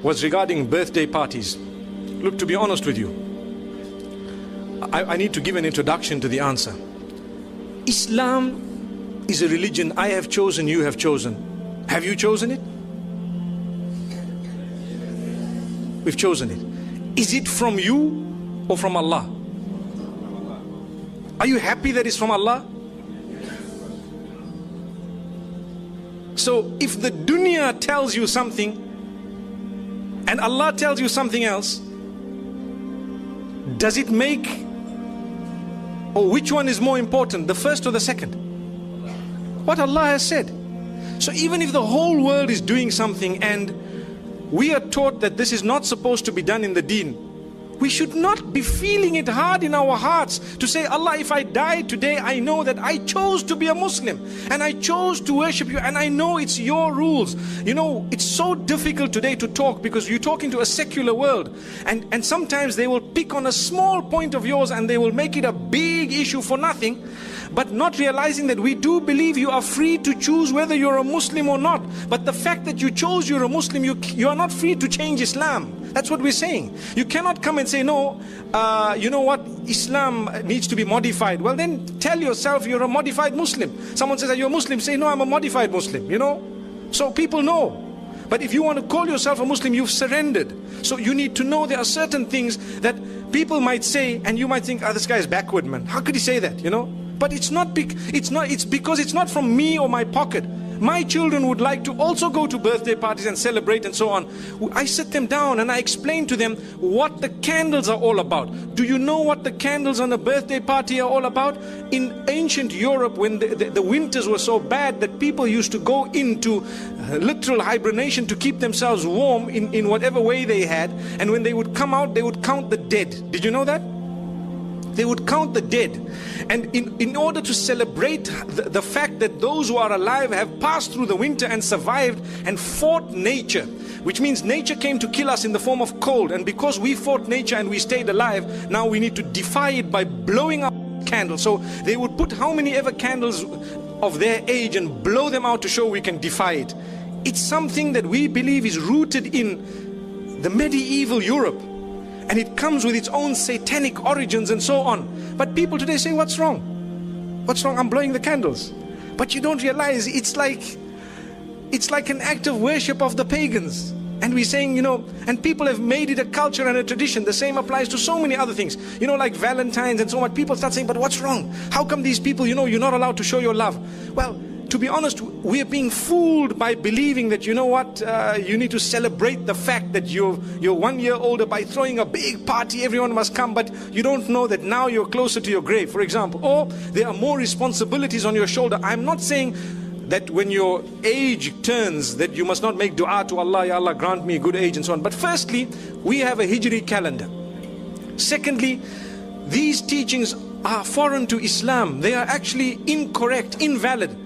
was regarding birthday parties. Look, to be honest with you, I need to give an introduction to the answer. Islam is a religion I have chosen, you have chosen. Have you chosen it? We've chosen it. Is it from you or from Allah? Are you happy that it's from Allah? So if the dunya tells you something and Allah tells you something else, does it make, or which one is more important, the first or the second? What Allah has said. So even if the whole world is doing something and we are taught that this is not supposed to be done in the deen, we should not be feeling it hard in our hearts to say, Allah, if I die today, I know that I chose to be a Muslim and I chose to worship you and I know it's your rules. You know, it's so difficult today to talk because you're talking to a secular world, and sometimes they will pick on a small point of yours and they will make it a big issue for nothing, but not realizing that we do believe you are free to choose whether you're a Muslim or not. But the fact that you chose you're a Muslim, you are not free to change Islam. That's what we're saying. You cannot come and say, no, you know what, Islam needs to be modified. Well, then tell yourself you're a modified Muslim. Someone says, are you a Muslim? Say, no, I'm a modified Muslim, you know. So people know. But if you want to call yourself a Muslim, you've surrendered. So you need to know there are certain things that people might say, and you might think, oh, this guy is backward, man. How could he say that, you know? But it's because it's not from me or my pocket. My children would like to also go to birthday parties and celebrate and so on. I sit them down and I explain to them what the candles are all about. Do you know what the candles on a birthday party are all about? In ancient Europe, when the winters were so bad that people used to go into literal hibernation to keep themselves warm in whatever way they had, and when they would come out, they would count the dead. Did you know that? They would count the dead, and in order to celebrate the fact that those who are alive have passed through the winter and survived and fought nature, which means nature came to kill us in the form of cold, and because we fought nature and we stayed alive, now we need to defy it by blowing up candles. So they would put how many ever candles of their age and blow them out to show we can defy it. It's something that we believe is rooted in the medieval Europe, and it comes with its own satanic origins and so on. But people today say, what's wrong? What's wrong? I'm blowing the candles. But you don't realize it's like an act of worship of the pagans. And we're saying, you know, and people have made it a culture and a tradition. The same applies to so many other things. You know, like Valentine's and so on. People start saying, but what's wrong? How come these people, you know, you're not allowed to show your love? Well, to be honest, we're being fooled by believing that, you know what, you need to celebrate the fact that you're 1 year older by throwing a big party, everyone must come, but you don't know that now you're closer to your grave, for example. Or there are more responsibilities on your shoulder. I'm not saying that when your age turns that you must not make dua to Allah, Ya Allah grant me a good age and so on. But firstly, we have a Hijri calendar. Secondly, these teachings are foreign to Islam. They are actually incorrect, invalid.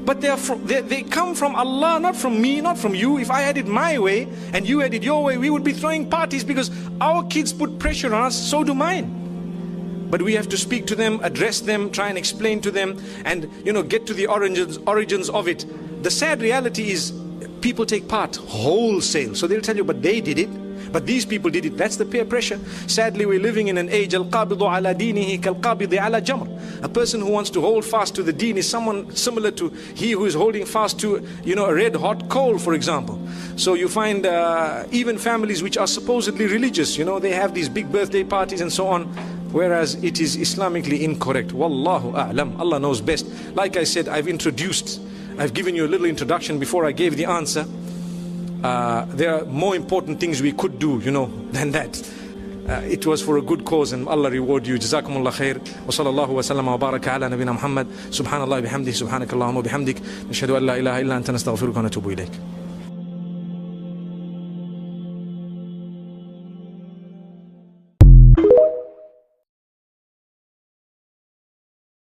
But they come from Allah, not from me, not from you. If I had it my way and you had it your way, we would be throwing parties because our kids put pressure on us, so do mine. But we have to speak to them, address them, try and explain to them, and, you know, get to the origins of it. The sad reality is people take part wholesale. So they'll tell you, but they did it. But these people did it. That's the peer pressure. Sadly, we're living in an age, al-qabidu ala dinihi kal-qabidi ala jamr. A person who wants to hold fast to the deen is someone similar to he who is holding fast to, you know, a red hot coal, for example. So you find even families which are supposedly religious, you know, they have these big birthday parties and so on, whereas it is Islamically incorrect. Wallahu a'lam. Allah knows best. Like I said, I've given you a little introduction before I gave the answer. There are more important things we could do, you know, than that. It was for a good cause, and Allah reward you. Jazakumullah khair. Wa sallallahu wa sallam wa baraka ala nabina Muhammad. Subhanallah bihamdihi, subhanakallahumma bihamdik. Nashhadu an la ilaha illa anta nastaghfiruka wa natubu ilayk.